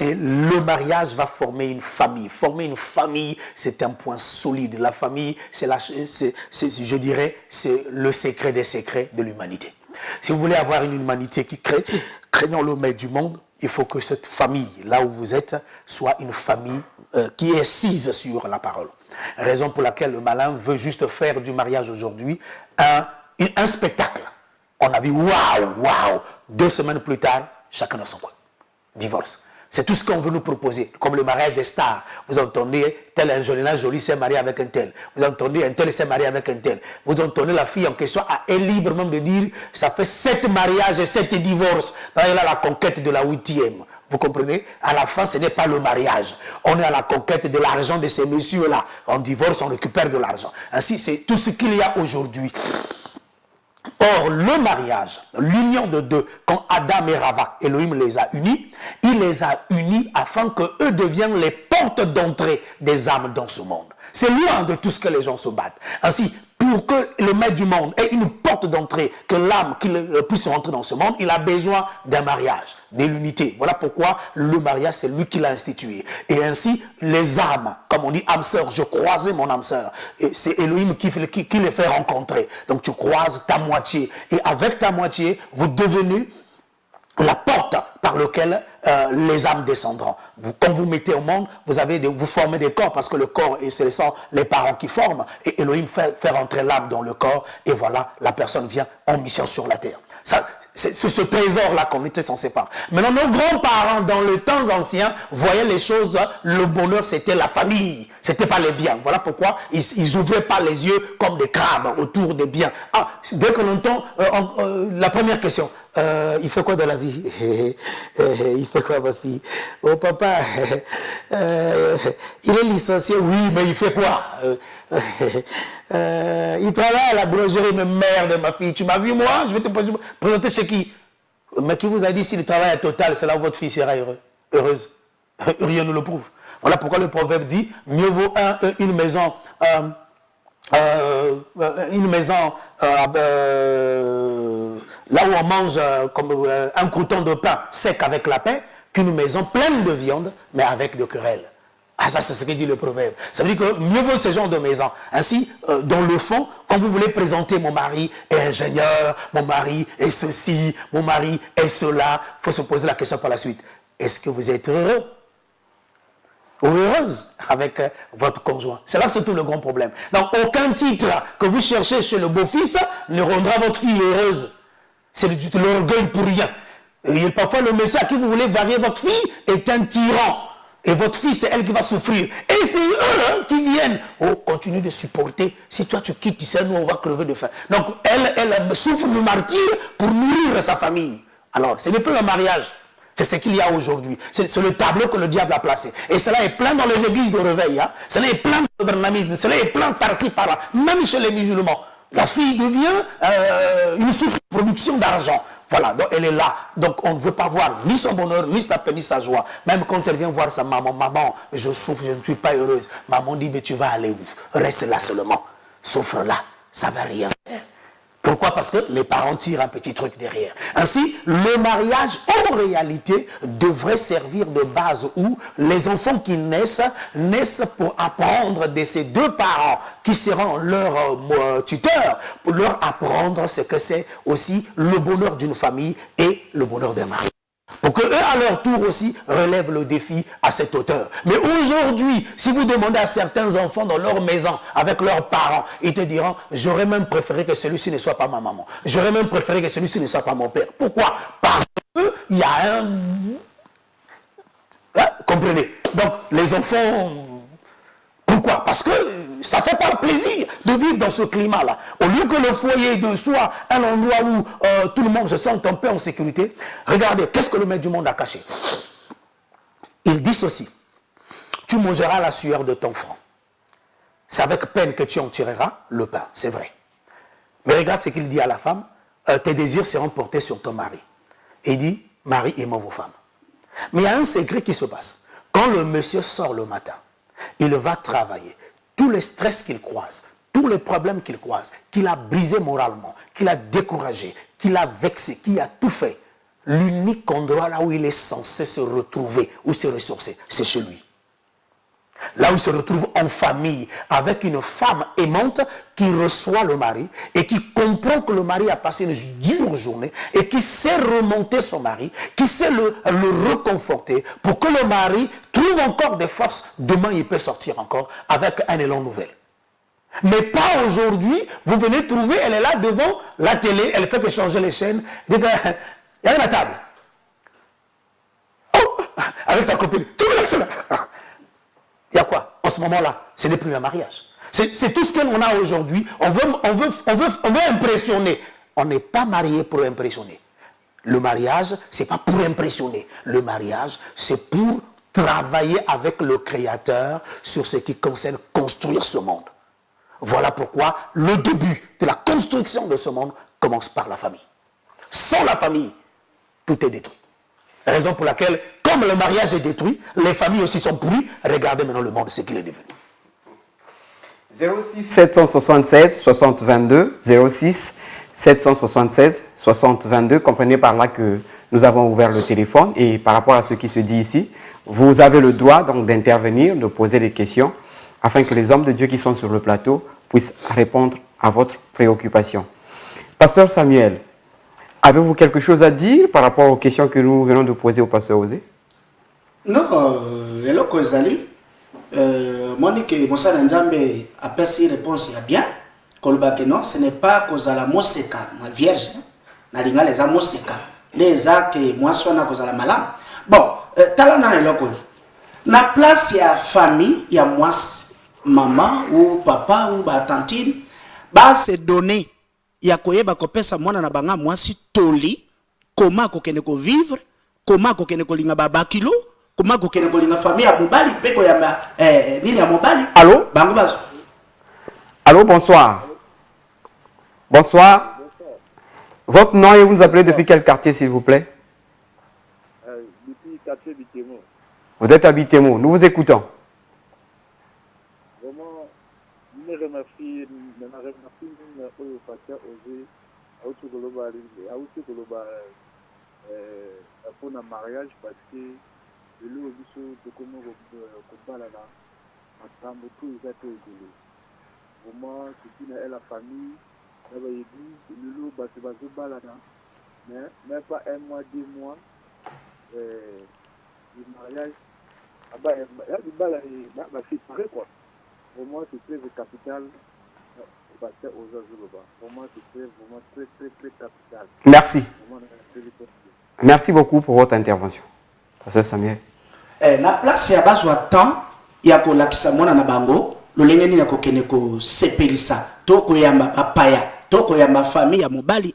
Le mariage va former une famille. Former une famille, c'est un point solide. La famille, je dirais, c'est le secret des secrets de l'humanité. Si vous voulez avoir une humanité qui craignant le maître du monde, il faut que cette famille, là où vous êtes, soit une famille qui est assise sur la parole. Raison pour laquelle le malin veut juste faire du mariage aujourd'hui un spectacle. On a vu, waouh, 2 semaines plus tard, chacun dans son coin. Divorce. C'est tout ce qu'on veut nous proposer, comme le mariage des stars. Vous entendez, tel Angelina Jolie s'est mariée avec un tel. Vous entendez, un tel s'est marié avec un tel. Vous entendez, la fille en question est libre même de dire, ça fait 7 mariages et 7 divorces. Donc, elle a la conquête de la 8e. Vous comprenez? À la fin, ce n'est pas le mariage. On est à la conquête de l'argent de ces messieurs-là. On divorce, on récupère de l'argent. Ainsi, c'est tout ce qu'il y a aujourd'hui. Or, le mariage, l'union de deux, quand Adam et Rava, Elohim les a unis, il les a unis afin qu'eux deviennent les portes d'entrée des âmes dans ce monde. C'est loin de tout ce que les gens se battent. Ainsi, pour que le maître du monde ait une porte d'entrée, que l'âme puisse rentrer dans ce monde, il a besoin d'un mariage, de l'unité. Voilà pourquoi le mariage, c'est lui qui l'a institué. Et ainsi, les âmes, comme on dit, âme sœur, je croisais mon âme sœur. Et c'est Elohim qui les fait rencontrer. Donc tu croises ta moitié. Et avec ta moitié, vous devenez la porte par laquelle les âmes descendront. Quand vous mettez au monde, vous formez des corps, parce que le corps, ce sont les parents qui forment, et Elohim fait rentrer l'âme dans le corps, et voilà, la personne vient en mission sur la terre. C'est ce trésor-là qu'on était censé faire. Maintenant, nos grands-parents, dans les temps anciens, voyaient les choses, le bonheur, c'était la famille, c'était pas les biens. Voilà pourquoi ils n'ouvraient pas les yeux comme des crabes autour des biens. Ah, dès qu'on entend la première question, il fait quoi dans la vie? Il fait quoi, ma fille? Oh, papa, il est licencié, oui, mais il fait quoi? Il travaille à la boulangerie, mais merde, ma fille, tu m'as vu, moi? Je vais te présenter chez qui? Mais qui vous a dit si le travail est total, c'est là où votre fille sera heureuse? Rien ne le prouve. Voilà pourquoi le proverbe dit, mieux vaut une maison là où on mange comme un crouton de pain sec avec la paix, qu'une maison pleine de viande, mais avec de querelles. Ah, ça, c'est ce que dit le proverbe. Ça veut dire que mieux vaut ce genre de maison. Ainsi, dans le fond, quand vous voulez présenter mon mari est ingénieur, mon mari est ceci, mon mari est cela, il faut se poser la question par la suite. Est-ce que vous êtes heureux ou heureuse avec votre conjoint? C'est là surtout le grand problème. Donc, aucun titre que vous cherchez chez le beau-fils ne rendra votre fille heureuse. C'est de l'orgueil pour rien. Et parfois, le monsieur à qui vous voulez varier votre fille est un tyran. Et votre fille, c'est elle qui va souffrir. Et c'est eux qui viennent. Oh, continue de supporter. Si toi, tu quittes, tu sais, nous, on va crever de faim. Donc, elle souffre du martyre pour nourrir sa famille. Alors, ce n'est plus un mariage. C'est ce qu'il y a aujourd'hui. C'est le tableau que le diable a placé. Et cela est plein dans les églises de réveil. Hein? Cela est plein de brahmanisme. Cela est plein par-ci, par-là. Même chez les musulmans. La fille devient une source de production d'argent. Voilà, donc elle est là. Donc on ne veut pas voir ni son bonheur, ni sa paix, ni sa joie. Même quand elle vient voir sa maman, maman, je souffre, je ne suis pas heureuse. Maman dit, mais tu vas aller où? Reste là seulement. Souffre là, ça ne va rien faire. Pourquoi? Parce que les parents tirent un petit truc derrière. Ainsi, le mariage, en réalité, devrait servir de base où les enfants qui naissent pour apprendre de ces deux parents qui seront leurs tuteurs, pour leur apprendre ce que c'est aussi le bonheur d'une famille et le bonheur d'un mari. Pour qu'eux, à leur tour aussi, relèvent le défi à cette hauteur. Mais aujourd'hui, si vous demandez à certains enfants dans leur maison, avec leurs parents, ils te diront, j'aurais même préféré que celui-ci ne soit pas ma maman. J'aurais même préféré que celui-ci ne soit pas mon père. Pourquoi? Parce qu'il y a un... Hein? Comprenez? Donc, les enfants... Pourquoi? Parce que ça ne fait pas plaisir de vivre dans ce climat-là. Au lieu que le foyer de soit un endroit où tout le monde se sent un peu en sécurité, regardez, qu'est-ce que le maître du monde a caché? Il dit ceci, tu mangeras la sueur de ton front. C'est avec peine que tu en tireras le pain, c'est vrai. Mais regarde ce qu'il dit à la femme, tes désirs seront portés sur ton mari. Et il dit, mari, aimons vos femmes. Mais il y a un secret qui se passe. Quand le monsieur sort le matin, il va travailler. Tous les stress qu'il croise, tous les problèmes qu'il croise, qu'il a brisé moralement, qu'il a découragé, qu'il a vexé, qu'il a tout fait, l'unique endroit là où il est censé se retrouver ou se ressourcer, c'est chez lui. Là où il se retrouve en famille avec une femme aimante qui reçoit le mari et qui comprend que le mari a passé une dure journée et qui sait remonter son mari, qui sait le reconforter pour que le mari trouve trouve encore des forces, demain il peut sortir encore avec un élan nouvel. Mais pas aujourd'hui, vous venez trouver, elle est là devant la télé, elle fait que changer les chaînes. Il y a la table. Oh, avec sa copine. Il y a quoi? En ce moment-là, ce n'est plus un mariage. C'est tout ce que l'on a aujourd'hui. On veut impressionner. On n'est pas marié pour impressionner. Le mariage, ce n'est pas pour impressionner. Le mariage, c'est pour travailler avec le Créateur sur ce qui concerne construire ce monde. Voilà pourquoi le début de la construction de ce monde commence par la famille. Sans la famille, tout est détruit. Raison pour laquelle, comme le mariage est détruit, les familles aussi sont pourries. Regardez maintenant le monde, ce qu'il est devenu. 06 776 60 22, 06 776 60 22. Comprenez par là que nous avons ouvert le téléphone et par rapport à ce qui se dit ici, vous avez le droit donc d'intervenir, de poser des questions afin que les hommes de Dieu qui sont sur le plateau puissent répondre à votre préoccupation. Pasteur Samuel, avez-vous quelque chose à dire par rapport aux questions que nous venons de poser au pasteur Osé? Non, eloko ezali Monique Moussa Nzambe a perçu réponse ya bien. Kolbake non, ce n'est pas kozala moseka, ma vierge. Na linga les moseka. Les que moi sona kozala malam. Bon, tala na eloko. Na place ya famille, ya moi maman ou papa ou ba tantine, ba se donner ya koyeba kopesa mwana na banga mwasi toli, comment kokene ko vivre, comment kokene ko linga ba bakilo. Comment kokene ko linga famille ya mobali peko ya nini ya mobali. Allô? Bango bazo. Allô, bonsoir. Bonsoir. Votre nom et vous nous appelez depuis quel quartier, s'il vous plaît? Depuis quartier Bitemo. Vous êtes à Bitemo. Nous vous écoutons. Vraiment, je remercie le pasteur Osé, pour le mariage parce que le lieu où je comment vraiment, c'est la famille, mais pas un mois, 2 mois, du mariage. C'est quoi. Pour moi, c'est très capital. Pour moi, c'est vraiment très capital. Merci. Merci beaucoup pour votre intervention. Pasteur Samuel. Na place ya bazo temps ya ko lakisa mwana na bango lolenge nini ya ko kene ko sepelisa to ko yamba papaya to ko yamba famille ya mobali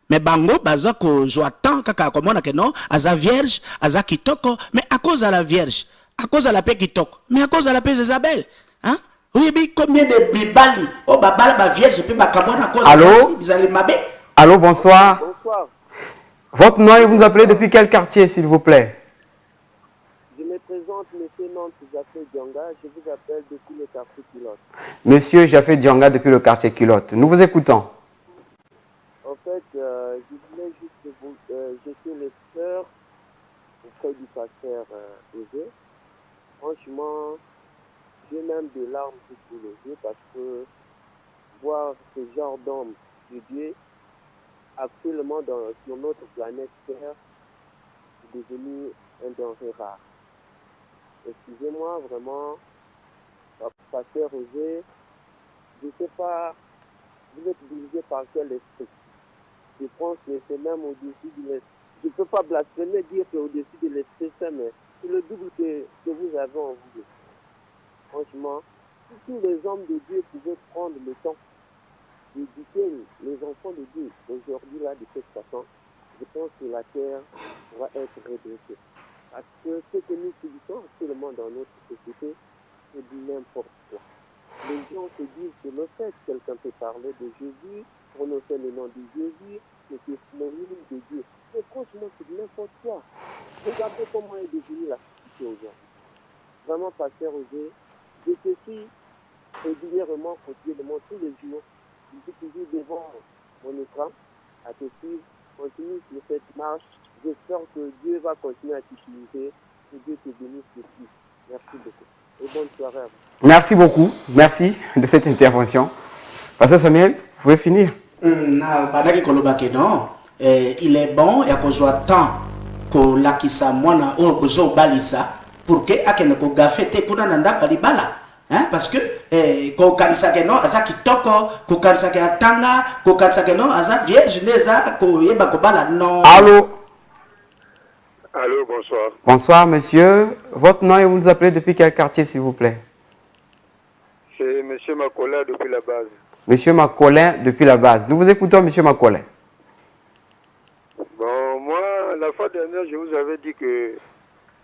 mais bango baza ko zo temps kaka ko mona ke non aza vierge aza kitoko mais à cause de la vierge à cause de la paix kitoko mais à cause de la paix Isabelle hein oui mais combien de bibali oh babala ba vierge puis makamona cause allô bizali mabe. Allô, bonsoir. Bonsoir. Votre nom et vous nous appelez depuis quel quartier, s'il vous plaît? Je me présente, monsieur Nantes Jafé Dionga, je vous appelle depuis le quartier Culotte. Monsieur Jafé Dionga depuis le quartier Culotte. Nous vous écoutons. En fait, je voulais juste vous jeter les fleurs auprès du pasteur Osé. Franchement, j'ai même des larmes sous les yeux parce que voir ce genre d'homme de Dieu actuellement sur notre planète Terre est devenu un danger rare. Excusez-moi vraiment, pasteur Osé, je ne sais pas, vous êtes dirigé par quel esprit. Je pense que c'est même au-dessus de l'esprit. Je ne peux pas blasphémer, dire que au-dessus de l'esprit saint, mais c'est le double que vous avez en vous. Franchement, si tous les hommes de Dieu pouvaient prendre le temps d'éduquer les enfants de Dieu aujourd'hui là de cette façon, je pense que la terre va être redressée. Parce que ce que nous subissons actuellement dans notre société, c'est du n'importe quoi. Les gens se disent que le fait que quelqu'un peut parler de Jésus, prononcer le nom de Jésus, c'est synonyme de Dieu. Mais franchement, c'est de n'importe quoi. Regardez comment est devenue la société aujourd'hui. Vraiment, pasteur Osé, je te suis régulièrement quotidiennement tous les jours. Je suis toujours devant mon écran à te suivre. Continue sur cette marche. J'espère que Dieu va continuer à t'utiliser. Que Dieu te bénisse aussi. Merci beaucoup. Et bonne soirée à vous. Merci beaucoup. Merci de cette intervention. Pasteur Samuel, vous pouvez finir. Non, il est bon, il y a temps que l'akisa mwana ou kozo balisa pour que akene ko gafete kuna nanda palibala. Hein, parce que ko kansake no aza kitoko, ko kansake atanga, ko kansake no aza vierge neza ko yeba ko bala non. Allô? Allô, bonsoir. Bonsoir, monsieur. Votre nom et vous nous appelez depuis quel quartier, s'il vous plaît? C'est M. Macolin depuis la base. Monsieur Macolin depuis la base. Nous vous écoutons, monsieur Macolin. Bon, moi, la fois dernière, je vous avais dit que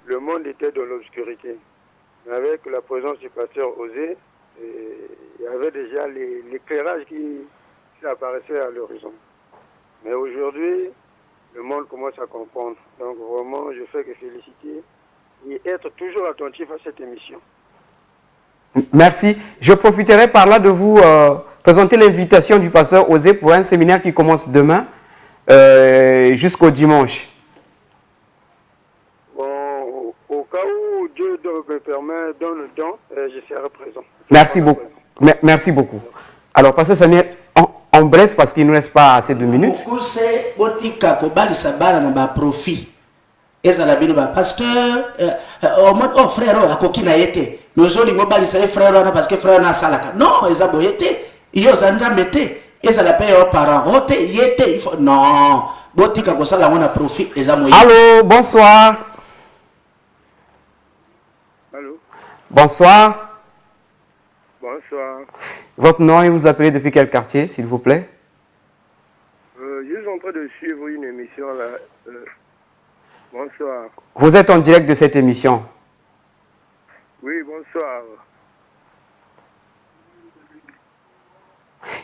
le monde était dans l'obscurité. Mais avec la présence du pasteur Osé, il y avait déjà l'éclairage qui apparaissait à l'horizon. Mais aujourd'hui, le monde commence à comprendre. Donc vraiment, je fais que féliciter et être toujours attentif à cette émission. Merci. Je profiterai par là de vous présenter l'invitation du pasteur Osé pour un séminaire qui commence demain jusqu'au dimanche. Bon, au cas où Dieu me permet, donne le temps, je serai présent. Merci beaucoup. Merci beaucoup. Alors, pasteur Samuel, en bref, parce qu'il ne nous reste pas assez de minutes. C'est botika ko balisa bala na ba profit. Ezala bino ba pasteur au mode oh frère akoki na yete. Nous olingo balisa frère na parce que frère na salaka. Non, ezabo yete. Iyo zanja mete. Ezala paye aux parents. Rote yete, il faut non. Botika ko sala ngona profit ezamo. Allô, bonsoir. Allô. Bonsoir. Bonsoir. Votre nom et vous appelez depuis quel quartier, s'il vous plaît? Je suis en train de suivre une émission là. Bonsoir. Vous êtes en direct de cette émission. Oui, bonsoir.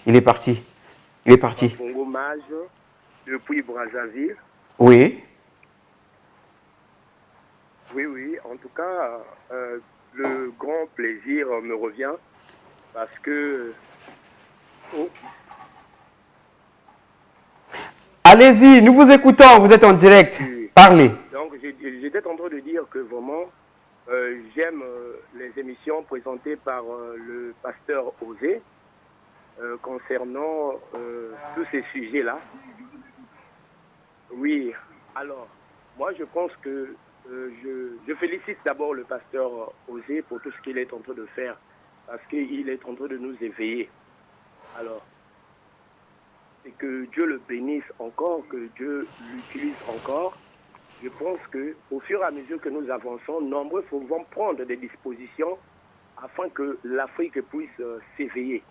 Il est parti. Il est parti. Congo Mage, depuis Brazzaville. Oui. Oui. En tout cas, le grand plaisir me revient parce que... Oh. Allez-y, nous vous écoutons, vous êtes en direct. Oui. Parlez. Donc, j'étais en train de dire que vraiment, j'aime les émissions présentées par le pasteur Osé concernant tous ces sujets-là. Oui, alors, moi je pense que je félicite d'abord le pasteur Osé pour tout ce qu'il est en train de faire, parce qu'il est en train de nous éveiller. Alors, et que Dieu le bénisse encore, que Dieu l'utilise encore. Je pense qu'au fur et à mesure que nous avançons, nombreux vont prendre des dispositions afin que l'Afrique puisse s'éveiller.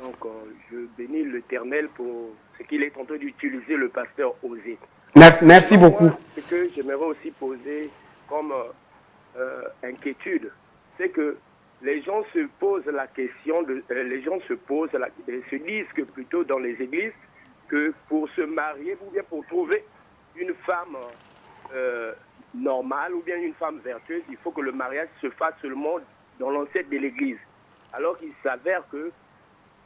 Donc, je bénis l'Éternel pour ce qu'il est en train d'utiliser le pasteur Osé. Merci beaucoup. Ce que j'aimerais aussi poser comme inquiétude, c'est que les gens se posent la question, se disent que plutôt dans les églises, que pour se marier ou bien pour trouver une femme normale ou bien une femme vertueuse, il faut que le mariage se fasse seulement dans l'enceinte de l'église. Alors qu'il s'avère que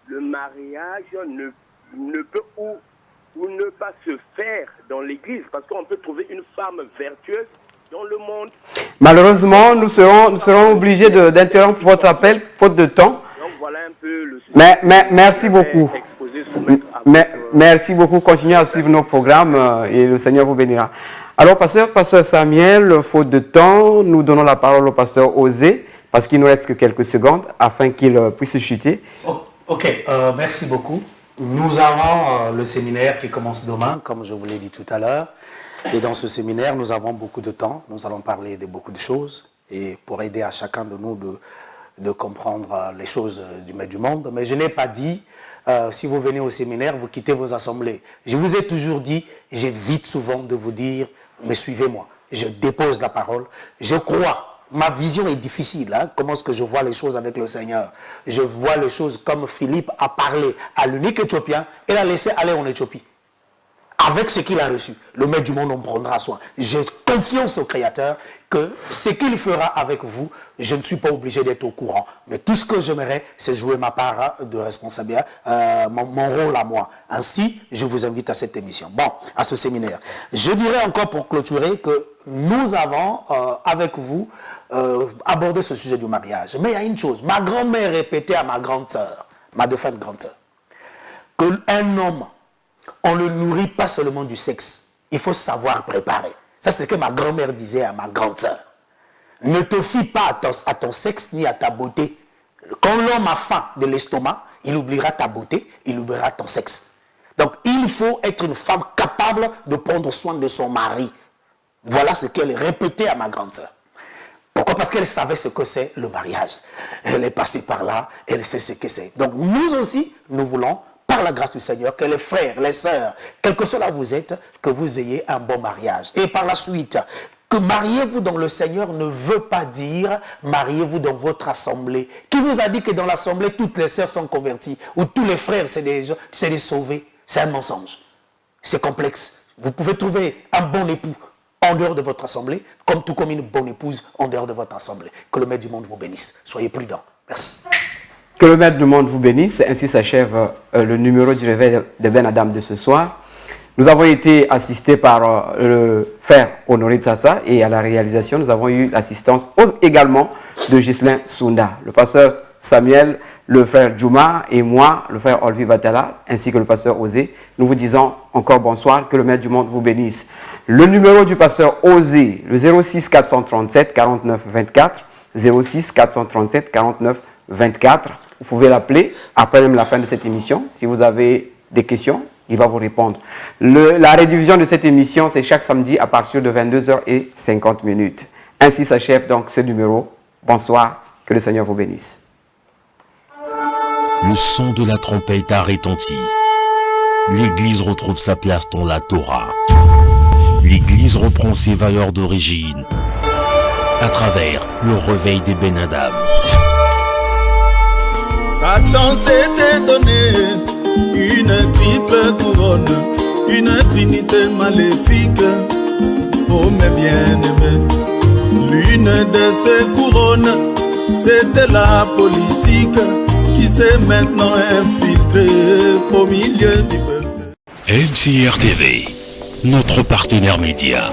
le mariage ne peut ou ne pas se faire dans l'église, parce qu'on peut trouver une femme vertueuse dans le monde. Malheureusement, nous serons obligés d'interrompre votre appel, faute de temps. Donc voilà un peu le sujet. Merci beaucoup. Merci beaucoup. Continuez à suivre nos programmes et le Seigneur vous bénira. Alors, pasteur Samuel, faute de temps, nous donnons la parole au pasteur Osé, parce qu'il nous reste que quelques secondes, afin qu'il puisse chuter. Ok, merci beaucoup. Nous avons le séminaire qui commence demain, comme je vous l'ai dit tout à l'heure. Et dans ce séminaire, nous avons beaucoup de temps. Nous allons parler de beaucoup de choses et pour aider à chacun de nous de comprendre les choses du monde. Mais je n'ai pas dit, si vous venez au séminaire, vous quittez vos assemblées. Je vous ai toujours dit, j'évite souvent de vous dire, mais suivez-moi. Je dépose la parole. Je crois. Ma vision est difficile, hein? Comment est-ce que je vois les choses avec le Seigneur? Je vois les choses comme Philippe a parlé à l'unique Éthiopien et l'a laissé aller en Éthiopie. Avec ce qu'il a reçu, le maître du monde en prendra soin. J'ai confiance au Créateur que ce qu'il fera avec vous, je ne suis pas obligé d'être au courant. Mais tout ce que j'aimerais, c'est jouer ma part de responsabilité, mon rôle à moi. Ainsi, je vous invite à cette émission. Bon, à ce séminaire. Je dirais encore pour clôturer que nous avons, avec vous, abordé ce sujet du mariage. Mais il y a une chose. Ma grand-mère répétait à ma grande sœur, ma défunte grande sœur, qu'un homme, on ne le nourrit pas seulement du sexe. Il faut savoir préparer. Ça, c'est ce que ma grand-mère disait à ma grande sœur. Ne te fie pas à ton sexe ni à ta beauté. Quand l'homme a faim de l'estomac, il oubliera ta beauté, il oubliera ton sexe. Donc, il faut être une femme capable de prendre soin de son mari. Voilà ce qu'elle répétait à ma grande sœur. Pourquoi? Parce qu'elle savait ce que c'est le mariage. Elle est passée par là, elle sait ce que c'est. Donc, nous aussi, nous voulons, par la grâce du Seigneur, que les frères, les sœurs, quel que soit là vous êtes, que vous ayez un bon mariage. Et par la suite, que mariez-vous dans le Seigneur ne veut pas dire mariez-vous dans votre assemblée. Qui vous a dit que dans l'assemblée, toutes les sœurs sont converties ou tous les frères, c'est des sauvés? C'est un mensonge. C'est complexe. Vous pouvez trouver un bon époux en dehors de votre assemblée, tout comme une bonne épouse en dehors de votre assemblée. Que le Maître du monde vous bénisse. Soyez prudents. Merci. Que le Maître du monde vous bénisse. Ainsi s'achève le numéro du réveil de Ben Adam de ce soir. Nous avons été assistés par le frère Honoré Tsassa et à la réalisation, nous avons eu l'assistance également de Ghislain Sounda, le pasteur Samuel, le frère Djouma et moi, le frère Olvi Vatala, ainsi que le pasteur Osé. Nous vous disons encore bonsoir, que le Maître du monde vous bénisse. Le numéro du pasteur Osé, le 06 437 49 24, 06 437 49 24. Vous pouvez l'appeler après même la fin de cette émission. Si vous avez des questions, il va vous répondre. La rediffusion de cette émission, c'est chaque samedi à partir de 22h50. Ainsi s'achève donc ce numéro. Bonsoir, que le Seigneur vous bénisse. Le son de la trompette a retenti. L'Église retrouve sa place dans la Torah. L'Église reprend ses valeurs d'origine à travers le réveil des Ben Adam. Satan s'était donné une triple couronne, une trinité maléfique. Oh mes bien-aimés, l'une de ces couronnes, c'était la politique qui s'est maintenant infiltrée au milieu du peuple. MCR TV, notre partenaire média.